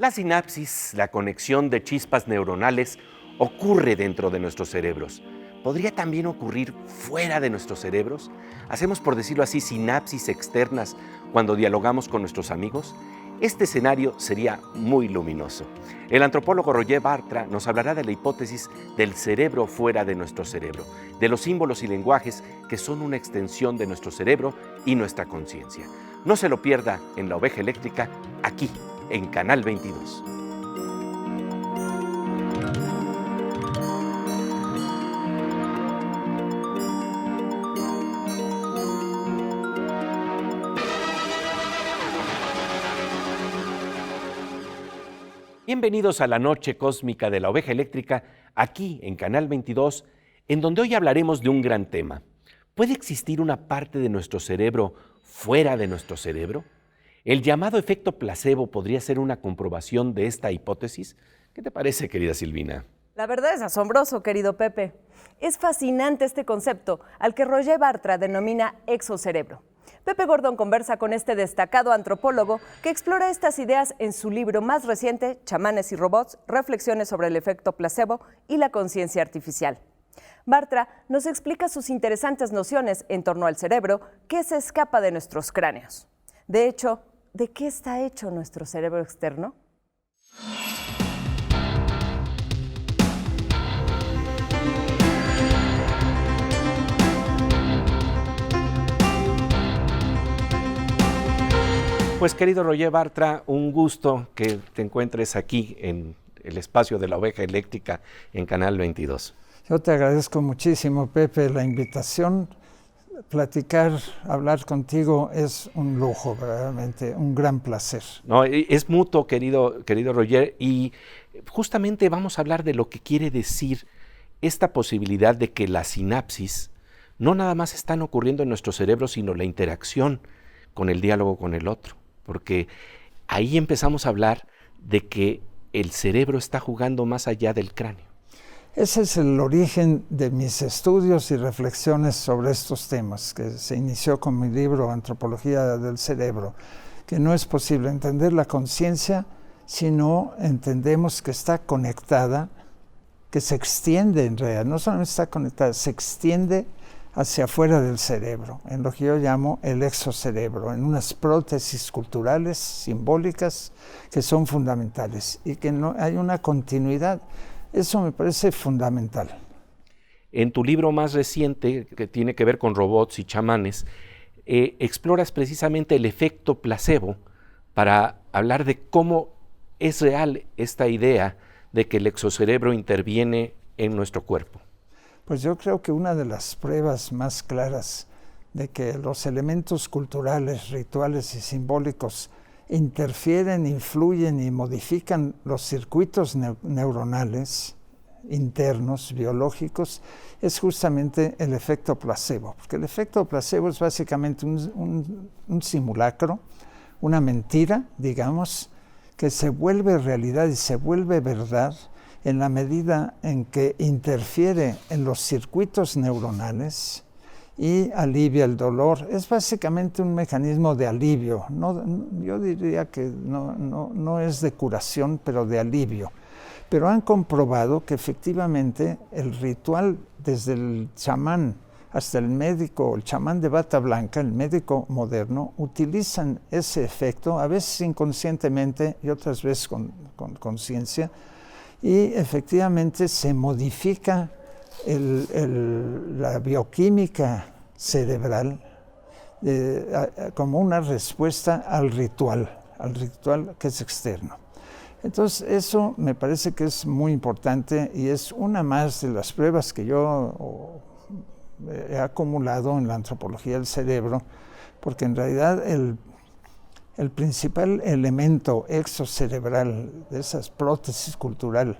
La sinapsis, la conexión de chispas neuronales, ocurre dentro de nuestros cerebros. ¿Podría también ocurrir fuera de nuestros cerebros? ¿Hacemos, por decirlo así, sinapsis externas cuando dialogamos con nuestros amigos? Este escenario sería muy luminoso. El antropólogo Roger Bartra nos hablará de la hipótesis del cerebro fuera de nuestro cerebro, de los símbolos y lenguajes que son una extensión de nuestro cerebro y nuestra conciencia. No se lo pierda en La Oveja Eléctrica, aquí, en Canal 22. Bienvenidos a la noche cósmica de La Oveja Eléctrica, aquí en Canal 22, en donde hoy hablaremos de un gran tema. ¿Puede existir una parte de nuestro cerebro fuera de nuestro cerebro? ¿El llamado efecto placebo podría ser una comprobación de esta hipótesis? ¿Qué te parece, querida Silvina? La verdad es asombroso, querido Pepe. Es fascinante este concepto, al que Roger Bartra denomina exocerebro. Pepe Gordón conversa con este destacado antropólogo que explora estas ideas en su libro más reciente, Chamanes y Robots, reflexiones sobre el efecto placebo y la conciencia artificial. Bartra nos explica sus interesantes nociones en torno al cerebro que se escapa de nuestros cráneos. De hecho, ¿de qué está hecho nuestro cerebro externo? Pues querido Roger Bartra, un gusto que te encuentres aquí en el espacio de La Oveja Eléctrica en Canal 22. Yo te agradezco muchísimo, Pepe, la invitación. Platicar, hablar contigo es un lujo, verdaderamente, un gran placer. No, es mutuo, querido Roger, y justamente vamos a hablar de lo que quiere decir esta posibilidad de que la sinapsis no nada más están ocurriendo en nuestro cerebro, sino la interacción con el diálogo con el otro. Porque ahí empezamos a hablar de que el cerebro está jugando más allá del cráneo. Ese es el origen de mis estudios y reflexiones sobre estos temas, que se inició con mi libro Antropología del Cerebro, que no es posible entender la conciencia si no entendemos que está conectada, que se extiende en realidad, no solamente está conectada, se extiende hacia afuera del cerebro, en lo que yo llamo el exocerebro, en unas prótesis culturales, simbólicas, que son fundamentales y que no hay una continuidad. Eso me parece fundamental. En tu libro más reciente, que tiene que ver con robots y chamanes, exploras precisamente el efecto placebo para hablar de cómo es real esta idea de que el exocerebro interviene en nuestro cuerpo. Pues yo creo que una de las pruebas más claras de que los elementos culturales, rituales y simbólicos interfieren, influyen y modifican los circuitos neuronales internos, biológicos, es justamente el efecto placebo. Porque el efecto placebo es básicamente un simulacro, una mentira, digamos, que se vuelve realidad y se vuelve verdad en la medida en que interfiere en los circuitos neuronales y alivia el dolor. Es básicamente un mecanismo de alivio. Yo diría que no es de curación, pero de alivio. Pero han comprobado que efectivamente el ritual, desde el chamán hasta el médico, el chamán de bata blanca, el médico moderno, utilizan ese efecto, a veces inconscientemente y otras veces con conciencia, y efectivamente se modifica la bioquímica cerebral como una respuesta al ritual que es externo. Entonces eso me parece que es muy importante y es una más de las pruebas que yo he acumulado en la antropología del cerebro, porque en realidad el principal elemento exocerebral de esas prótesis cultural,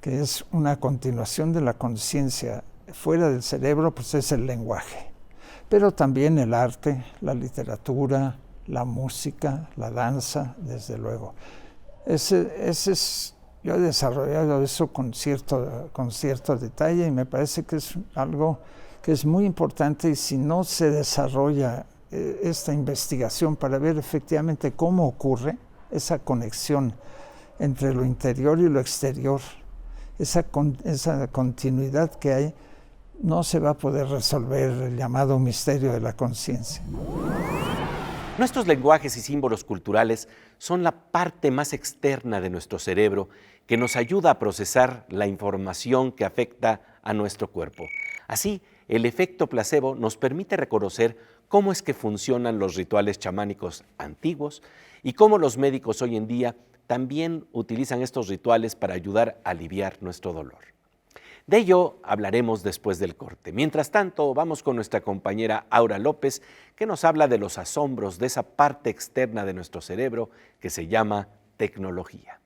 que es una continuación de la conciencia fuera del cerebro, pues es el lenguaje. Pero también el arte, la literatura, la música, la danza, desde luego. Yo he desarrollado eso con cierto detalle y me parece que es algo que es muy importante, y si no se desarrolla esta investigación para ver efectivamente cómo ocurre esa conexión entre lo interior y lo exterior. Esa continuidad que hay no se va a poder resolver, el llamado misterio de la conciencia. Nuestros lenguajes y símbolos culturales son la parte más externa de nuestro cerebro que nos ayuda a procesar la información que afecta a nuestro cuerpo. Así, el efecto placebo nos permite reconocer cómo es que funcionan los rituales chamánicos antiguos y cómo los médicos hoy en día también utilizan estos rituales para ayudar a aliviar nuestro dolor. De ello hablaremos después del corte. Mientras tanto, vamos con nuestra compañera Aura López, que nos habla de los asombros de esa parte externa de nuestro cerebro que se llama tecnología.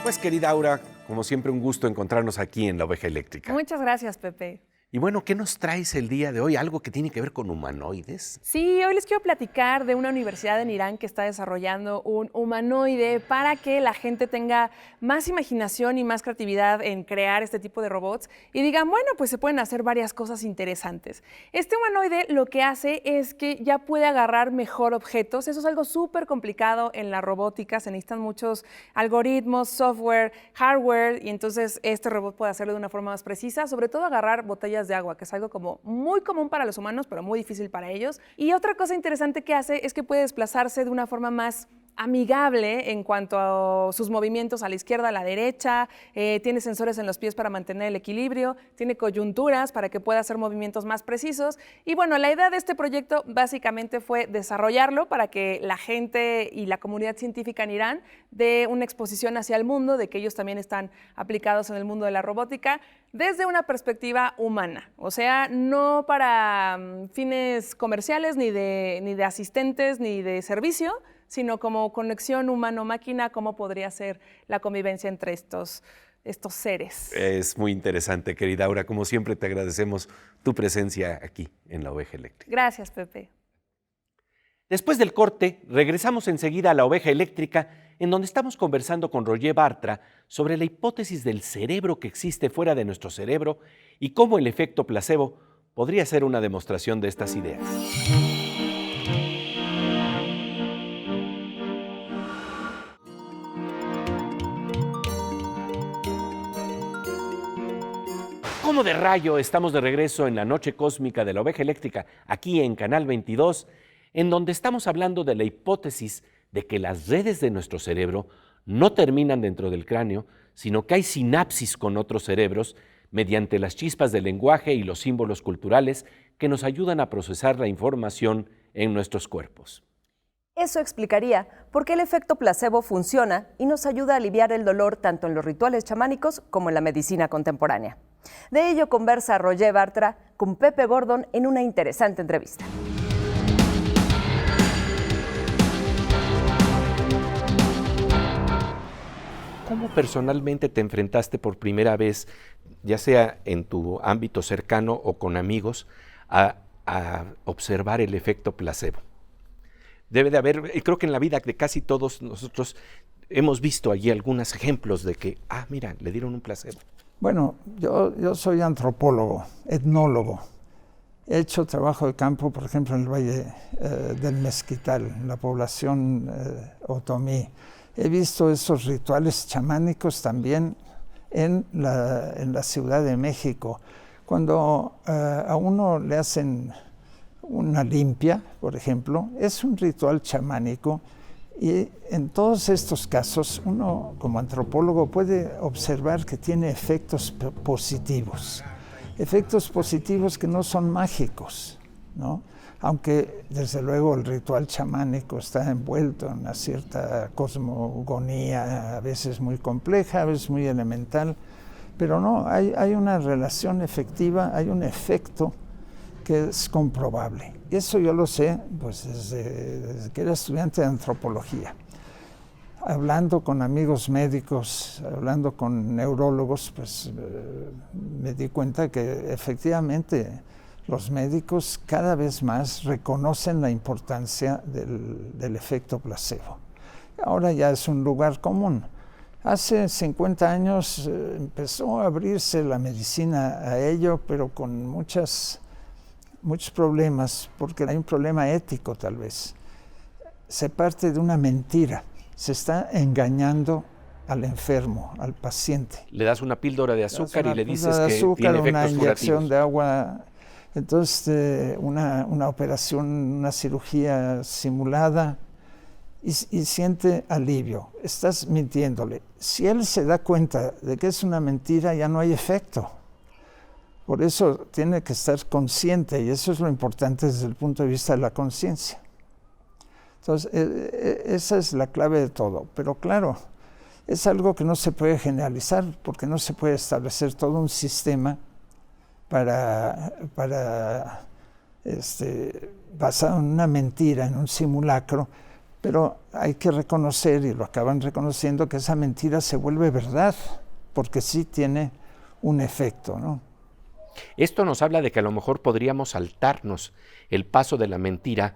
Pues querida Aura, como siempre un gusto encontrarnos aquí en La Oveja Eléctrica. Muchas gracias, Pepe. Y bueno, ¿qué nos traes el día de hoy? ¿Algo que tiene que ver con humanoides? Sí, hoy les quiero platicar de una universidad en Irán que está desarrollando un humanoide para que la gente tenga más imaginación y más creatividad en crear este tipo de robots y digan, bueno, pues se pueden hacer varias cosas interesantes. Este humanoide lo que hace es que ya puede agarrar mejor objetos. Eso es algo súper complicado en la robótica. Se necesitan muchos algoritmos, software, hardware, y entonces este robot puede hacerlo de una forma más precisa, sobre todo agarrar botellas de agua, que es algo como muy común para los humanos, pero muy difícil para ellos. Y otra cosa interesante que hace es que puede desplazarse de una forma más amigable en cuanto a sus movimientos a la izquierda, a la derecha, tiene sensores en los pies para mantener el equilibrio, tiene coyunturas para que pueda hacer movimientos más precisos. Y bueno, la idea de este proyecto básicamente fue desarrollarlo para que la gente y la comunidad científica en Irán dé una exposición hacia el mundo, de que ellos también están aplicados en el mundo de la robótica, desde una perspectiva humana, o sea, no para fines comerciales, ni de asistentes, ni de servicio, sino como conexión humano-máquina, cómo podría ser la convivencia entre estos seres. Es muy interesante, querida Aura. Como siempre, te agradecemos tu presencia aquí en La Oveja Eléctrica. Gracias, Pepe. Después del corte, regresamos enseguida a La Oveja Eléctrica, en donde estamos conversando con Roger Bartra sobre la hipótesis del cerebro que existe fuera de nuestro cerebro y cómo el efecto placebo podría ser una demostración de estas ideas. ¿Cómo de rayo? Estamos de regreso en la Noche Cósmica de La Oveja Eléctrica, aquí en Canal 22, en donde estamos hablando de la hipótesis de que las redes de nuestro cerebro no terminan dentro del cráneo, sino que hay sinapsis con otros cerebros mediante las chispas del lenguaje y los símbolos culturales que nos ayudan a procesar la información en nuestros cuerpos. Eso explicaría por qué el efecto placebo funciona y nos ayuda a aliviar el dolor tanto en los rituales chamánicos como en la medicina contemporánea. De ello conversa Roger Bartra con Pepe Gordon en una interesante entrevista. ¿Cómo personalmente te enfrentaste por primera vez, ya sea en tu ámbito cercano o con amigos, a observar el efecto placebo? Debe de haber, creo que en la vida de casi todos nosotros hemos visto allí algunos ejemplos de que, mira, le dieron un placebo. Bueno, yo soy antropólogo, etnólogo. He hecho trabajo de campo, por ejemplo, en el Valle del Mezquital, en la población otomí. He visto esos rituales chamánicos también en la Ciudad de México. Cuando a uno le hacen una limpia, por ejemplo, es un ritual chamánico y en todos estos casos uno como antropólogo puede observar que tiene efectos positivos que no son mágicos, ¿no? Aunque desde luego el ritual chamánico está envuelto en una cierta cosmogonía, a veces muy compleja, a veces muy elemental, pero no, hay una relación efectiva, hay un efecto que es comprobable. Eso yo lo sé pues desde que era estudiante de antropología. Hablando con amigos médicos, hablando con neurólogos, pues me di cuenta que efectivamente los médicos cada vez más reconocen la importancia del efecto placebo. Ahora ya es un lugar común. Hace 50 años empezó a abrirse la medicina a ello, pero con muchos problemas, porque hay un problema ético tal vez. se parte de una mentira. Se está engañando al enfermo, al paciente. Le das una píldora de azúcar y le dices que azúcar, tiene efectos una inyección curativos. de agua. Entonces, una operación, una cirugía simulada y siente alivio. Estás mintiéndole. Si él se da cuenta de que es una mentira, ya no hay efecto. Por eso tiene que estar consciente, y eso es lo importante desde el punto de vista de la conciencia. Entonces, esa es la clave de todo. Pero claro, es algo que no se puede generalizar, porque no se puede establecer todo un sistema basado en una mentira, en un simulacro, pero hay que reconocer, y lo acaban reconociendo, que esa mentira se vuelve verdad, porque sí tiene un efecto, ¿no? Esto nos habla de que a lo mejor podríamos saltarnos el paso de la mentira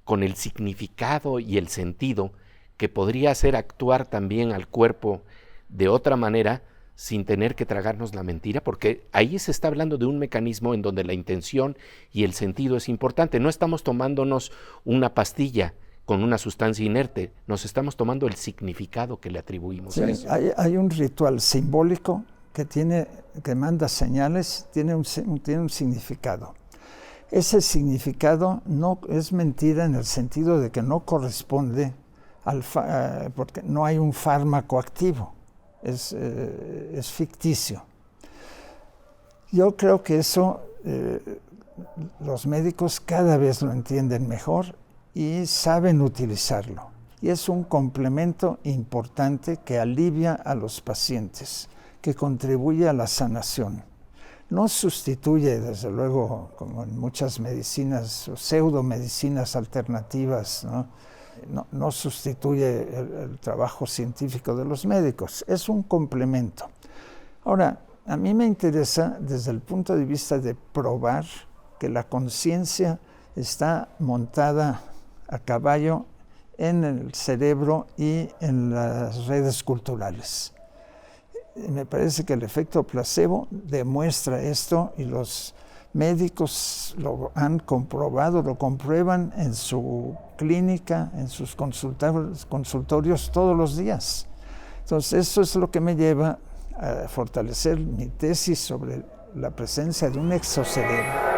con el significado y el sentido que podría hacer actuar también al cuerpo de otra manera sin tener que tragarnos la mentira, porque ahí se está hablando de un mecanismo en donde la intención y el sentido es importante. No estamos tomándonos una pastilla con una sustancia inerte, nos estamos tomando el significado que le atribuimos a eso. Hay un ritual simbólico que manda señales, tiene un significado. Ese significado no es mentira en el sentido de que no corresponde porque no hay un fármaco activo, es ficticio. Yo creo que eso los médicos cada vez lo entienden mejor y saben utilizarlo. Y es un complemento importante que alivia a los pacientes, que contribuye a la sanación. No sustituye, desde luego, como en muchas medicinas o pseudomedicinas alternativas, no sustituye el trabajo científico de los médicos, es un complemento. Ahora, a mí me interesa desde el punto de vista de probar que la conciencia está montada a caballo en el cerebro y en las redes culturales. Me parece que el efecto placebo demuestra esto y los médicos lo han comprobado, lo comprueban en su clínica, en sus consultorios todos los días. Entonces, eso es lo que me lleva a fortalecer mi tesis sobre la presencia de un exocerebro.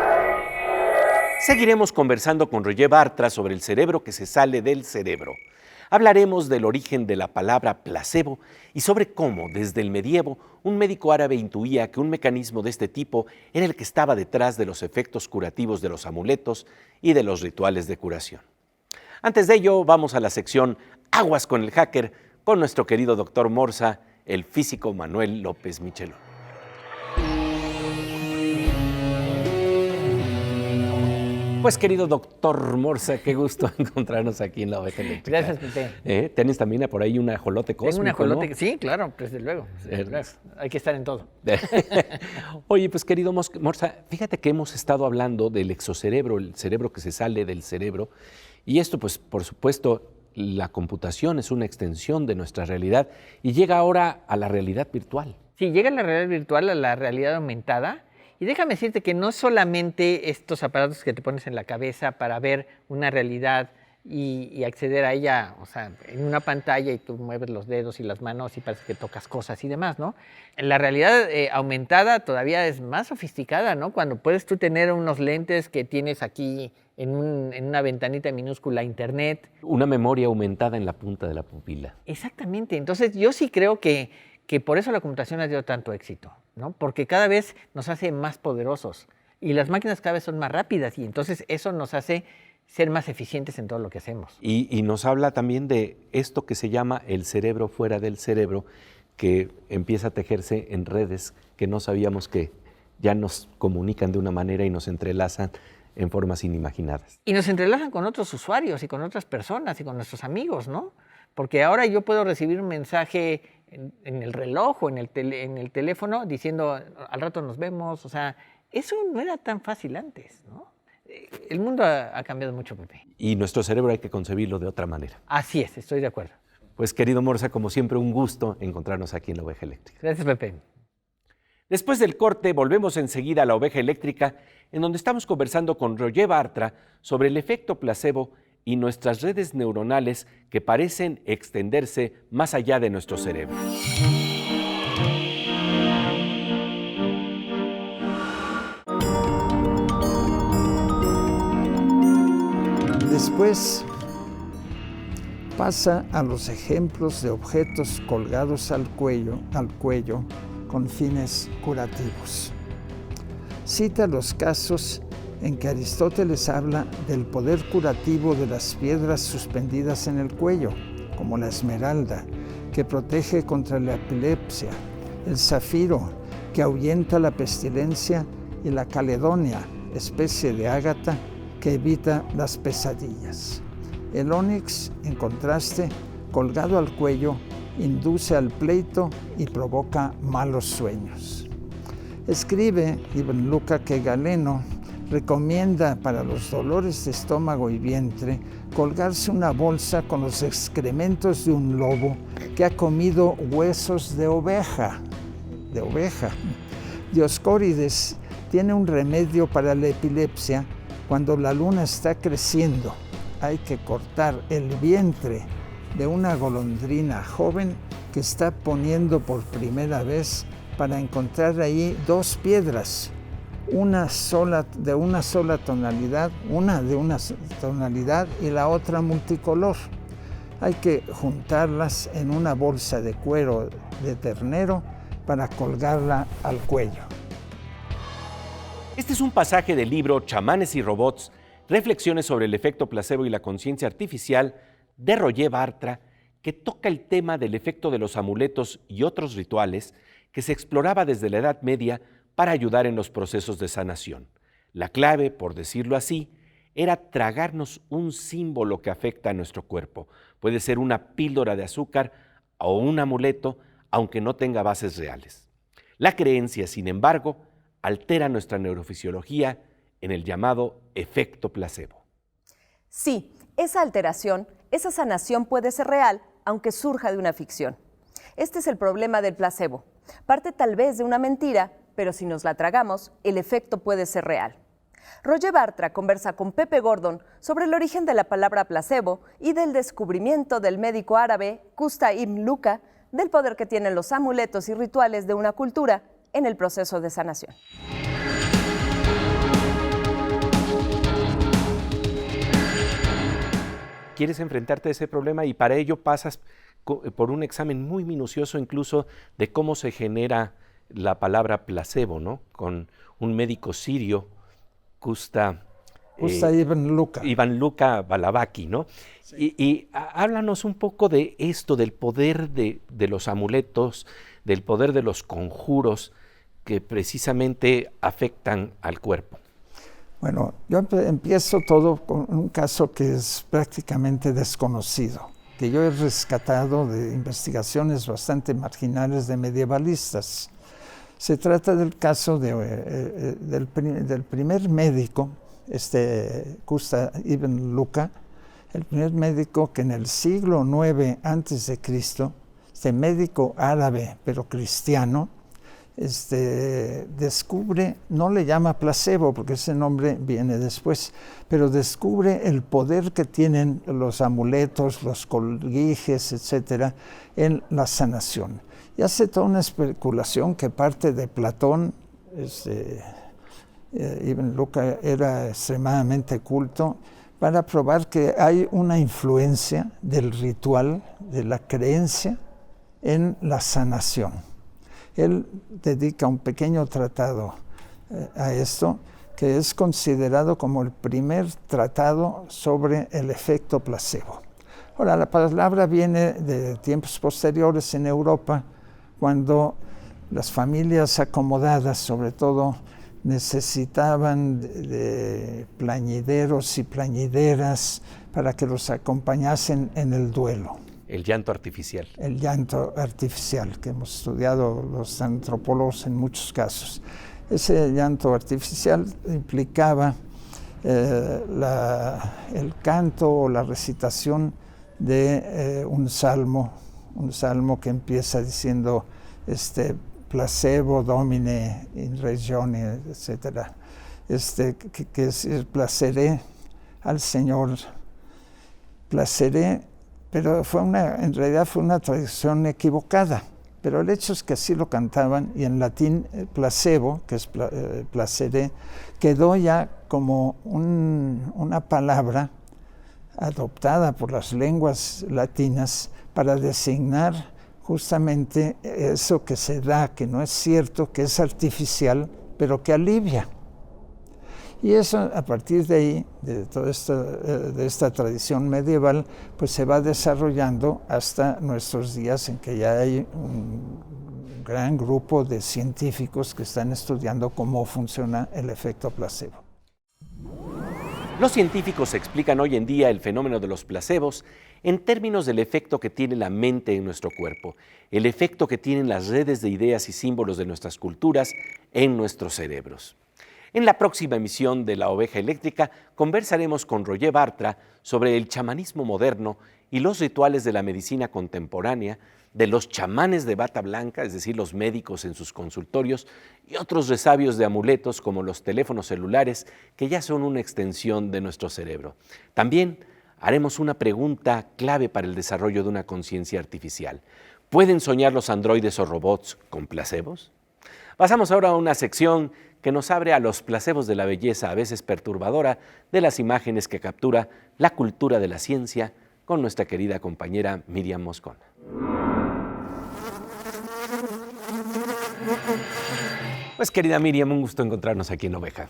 Seguiremos conversando con Roger Bartra sobre el cerebro que se sale del cerebro. Hablaremos del origen de la palabra placebo y sobre cómo, desde el medievo, un médico árabe intuía que un mecanismo de este tipo era el que estaba detrás de los efectos curativos de los amuletos y de los rituales de curación. Antes de ello, vamos a la sección Aguas con el Hacker con nuestro querido doctor Morsa, el físico Manuel López Michelón. Pues querido doctor Morsa, qué gusto encontrarnos aquí en la Oveja Eléctrica. Gracias, Pepe. ¿Tienes también por ahí un ajolote cósmico? Tengo un ajolote, ¿no? Sí, claro, desde luego. Hay que estar en todo. Oye, pues querido Morsa, fíjate que hemos estado hablando del exocerebro, el cerebro que se sale del cerebro, y esto pues por supuesto la computación es una extensión de nuestra realidad y llega ahora a la realidad virtual. Sí, llega a la realidad virtual, a la realidad aumentada. Y déjame decirte que no solamente estos aparatos que te pones en la cabeza para ver una realidad y acceder a ella, o sea, en una pantalla y tú mueves los dedos y las manos y parece que tocas cosas y demás, ¿no? La realidad aumentada todavía es más sofisticada, ¿no? Cuando puedes tú tener unos lentes que tienes aquí en una ventanita minúscula internet. Una memoria aumentada en la punta de la pupila. Exactamente. Entonces yo sí creo que por eso la computación ha tenido tanto éxito, ¿no? Porque cada vez nos hace más poderosos y las máquinas cada vez son más rápidas y entonces eso nos hace ser más eficientes en todo lo que hacemos. Y nos habla también de esto que se llama el cerebro fuera del cerebro, que empieza a tejerse en redes que no sabíamos que ya nos comunican de una manera y nos entrelazan en formas inimaginadas. Y nos entrelazan con otros usuarios y con otras personas y con nuestros amigos, ¿no? Porque ahora yo puedo recibir un mensaje en el reloj o en el teléfono diciendo al rato nos vemos, o sea, eso no era tan fácil antes, ¿no? El mundo ha cambiado mucho, Pepe. Y nuestro cerebro hay que concebirlo de otra manera. Así es, estoy de acuerdo. Pues querido Morsa, como siempre un gusto encontrarnos aquí en la Oveja Eléctrica. Gracias, Pepe. Después del corte volvemos enseguida a la Oveja Eléctrica, en donde estamos conversando con Roger Bartra sobre el efecto placebo y nuestras redes neuronales que parecen extenderse más allá de nuestro cerebro. Después pasa a los ejemplos de objetos colgados al cuello con fines curativos. Cita los casos en que Aristóteles habla del poder curativo de las piedras suspendidas en el cuello, como la esmeralda, que protege contra la epilepsia, el zafiro, que ahuyenta la pestilencia, y la caledonia, especie de ágata, que evita las pesadillas. El ónix, en contraste, colgado al cuello, induce al pleito y provoca malos sueños. Escribe Ibn Luca que Galeno recomienda para los dolores de estómago y vientre colgarse una bolsa con los excrementos de un lobo que ha comido huesos de oveja. Dioscórides tiene un remedio para la epilepsia cuando la luna está creciendo. Hay que cortar el vientre de una golondrina joven que está poniendo por primera vez para encontrar ahí dos piedras, una de una sola tonalidad y la otra multicolor. Hay que juntarlas en una bolsa de cuero de ternero para colgarla al cuello. Este es un pasaje del libro Chamanes y Robots, reflexiones sobre el efecto placebo y la conciencia artificial de Roger Bartra, que toca el tema del efecto de los amuletos y otros rituales que se exploraba desde la Edad Media para ayudar en los procesos de sanación. La clave, por decirlo así, era tragarnos un símbolo que afecta a nuestro cuerpo. Puede ser una píldora de azúcar o un amuleto, aunque no tenga bases reales. La creencia, sin embargo, altera nuestra neurofisiología en el llamado efecto placebo. Sí, esa alteración, esa sanación puede ser real, aunque surja de una ficción. Este es el problema del placebo. Parte tal vez de una mentira, pero si nos la tragamos, el efecto puede ser real. Roger Bartra conversa con Pepe Gordon sobre el origen de la palabra placebo y del descubrimiento del médico árabe Qusta ibn Luca del poder que tienen los amuletos y rituales de una cultura en el proceso de sanación. Quieres enfrentarte a ese problema y para ello pasas por un examen muy minucioso incluso de cómo se genera la palabra placebo, ¿no? Con un médico sirio, Qusta Ibn Luca Balabaki, ¿no? Sí. Y háblanos un poco de esto, del poder de los amuletos, del poder de los conjuros que precisamente afectan al cuerpo. Bueno, yo empiezo todo con un caso que es prácticamente desconocido, que yo he rescatado de investigaciones bastante marginales de medievalistas. Se trata del caso del primer médico, Qusta ibn Luca, el primer médico que en el siglo IX a.C., este médico árabe pero cristiano, descubre, no le llama placebo porque ese nombre viene después, pero descubre el poder que tienen los amuletos, los colguijes, etcétera, en la sanación. Y hace toda una especulación que parte de Platón. Ibn Luca era extremadamente culto, para probar que hay una influencia del ritual, de la creencia, en la sanación. Él dedica un pequeño tratado a esto, que es considerado como el primer tratado sobre el efecto placebo. Ahora, la palabra viene de tiempos posteriores en Europa, cuando las familias acomodadas, sobre todo, necesitaban de plañideros y plañideras para que los acompañasen en el duelo. El llanto artificial. El llanto artificial, que hemos estudiado los antropólogos en muchos casos. Ese llanto artificial implicaba el canto o la recitación de un salmo que empieza diciendo placebo domine in regione, etc. Que es placeré al Señor placeré, pero en realidad fue una tradición equivocada. Pero el hecho es que así lo cantaban, y en latín placebo, que es placeré, quedó ya como una palabra adoptada por las lenguas latinas para designar justamente eso que se da, que no es cierto, que es artificial, pero que alivia. Y eso, a partir de ahí, de toda esta tradición medieval, pues se va desarrollando hasta nuestros días, en que ya hay un gran grupo de científicos que están estudiando cómo funciona el efecto placebo. Los científicos explican hoy en día el fenómeno de los placebos en términos del efecto que tiene la mente en nuestro cuerpo, el efecto que tienen las redes de ideas y símbolos de nuestras culturas en nuestros cerebros. En la próxima emisión de La Oveja Eléctrica conversaremos con Roger Bartra sobre el chamanismo moderno y los rituales de la medicina contemporánea, de los chamanes de bata blanca, es decir, los médicos en sus consultorios, y otros resabios de amuletos como los teléfonos celulares, que ya son una extensión de nuestro cerebro. También haremos una pregunta clave para el desarrollo de una conciencia artificial. ¿Pueden soñar los androides o robots con placebos? Pasamos ahora a una sección que nos abre a los placebos de la belleza, a veces perturbadora, de las imágenes que captura la cultura de la ciencia, con nuestra querida compañera Miriam Moscona. Pues querida Miriam, un gusto encontrarnos aquí en Oveja.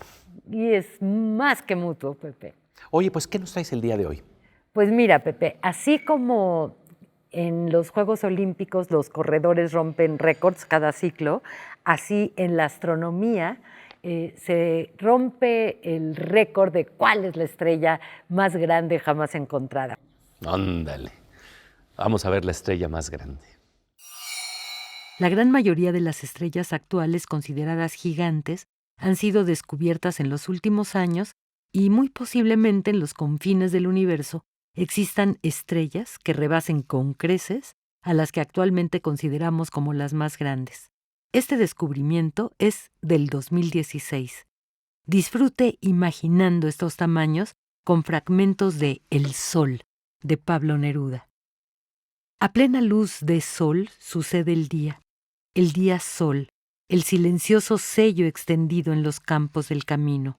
Y es más que mutuo, Pepe. Oye, pues ¿qué nos traes el día de hoy? Pues mira, Pepe, así como en los Juegos Olímpicos los corredores rompen récords cada ciclo, así en la astronomía se rompe el récord de cuál es la estrella más grande jamás encontrada. Ándale, vamos a ver la estrella más grande. La gran mayoría de las estrellas actuales consideradas gigantes han sido descubiertas en los últimos años y muy posiblemente en los confines del universo existan estrellas que rebasen con creces a las que actualmente consideramos como las más grandes. Este descubrimiento es del 2016. Disfrute imaginando estos tamaños con fragmentos de El Sol, de Pablo Neruda. A plena luz de sol sucede el día sol, el silencioso sello extendido en los campos del camino.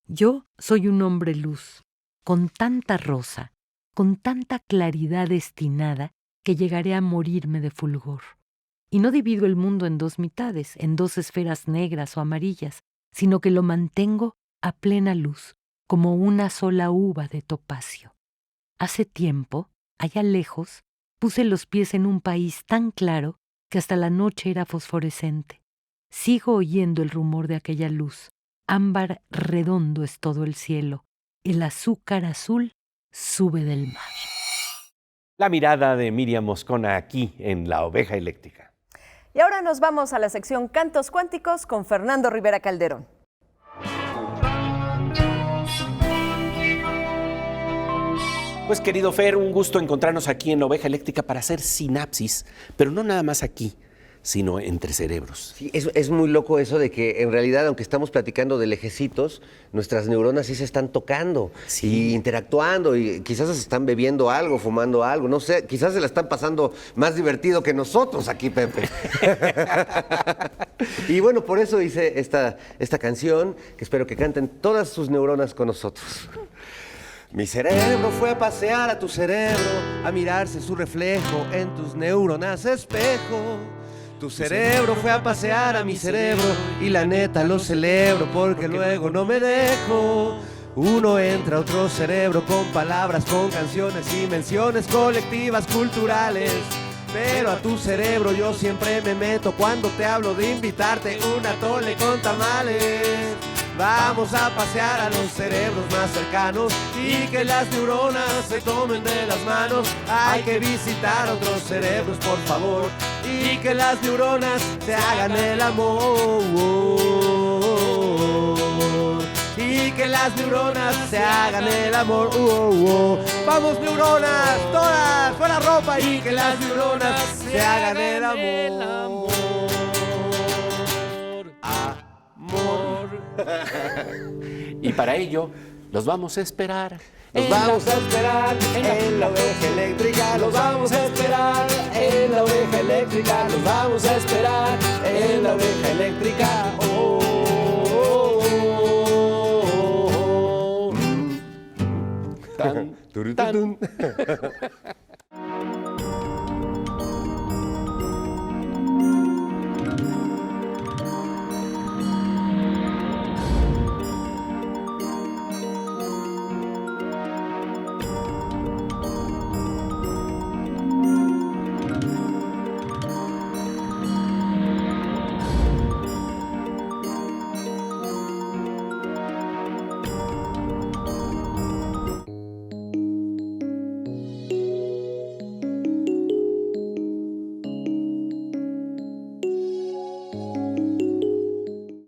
Yo soy un hombre luz, con tanta rosa, con tanta claridad destinada, que llegaré a morirme de fulgor. Y no divido el mundo en dos mitades, en dos esferas negras o amarillas, sino que lo mantengo a plena luz, como una sola uva de topacio. Hace tiempo, allá lejos, puse los pies en un país tan claro que hasta la noche era fosforescente. Sigo oyendo el rumor de aquella luz. Ámbar redondo es todo el cielo. El azúcar azul sube del mar. La mirada de Miriam Moscona aquí en La Oveja Eléctrica. Y ahora nos vamos a la sección Cantos Cuánticos con Fernando Rivera Calderón. Pues querido Fer, un gusto encontrarnos aquí en La Oveja Eléctrica para hacer sinapsis, pero no nada más aquí, sino entre cerebros. Sí, es muy loco eso de que en realidad, aunque estamos platicando de lejecitos, nuestras neuronas sí se están tocando y interactuando, y quizás se están bebiendo algo, fumando algo, no sé, quizás se la están pasando más divertido que nosotros aquí, Pepe. Y bueno, por eso hice esta canción, que espero que canten todas sus neuronas con nosotros. Mi cerebro fue a pasear a tu cerebro, a mirarse su reflejo en tus neuronas espejo. Tu cerebro fue a pasear a mi cerebro y la neta lo celebro porque luego no me dejo. Uno entra a otro cerebro con palabras, con canciones y menciones colectivas culturales. Pero a tu cerebro yo siempre me meto cuando te hablo de invitarte un atole con tamales. Vamos a pasear a los cerebros más cercanos y que las neuronas se tomen de las manos. Hay que visitar otros cerebros, por favor, y que las neuronas se hagan el amor. Y que las neuronas se hagan el amor. Vamos neuronas, todas, fuera ropa. Y que las neuronas se hagan el amor. Amor. Y para ello, Los vamos a esperar. Los vamos a esperar en la oveja eléctrica, los vamos a esperar en la oveja eléctrica, los vamos a esperar en la oveja eléctrica. Oh, oh, oh, oh. Tan, turutun.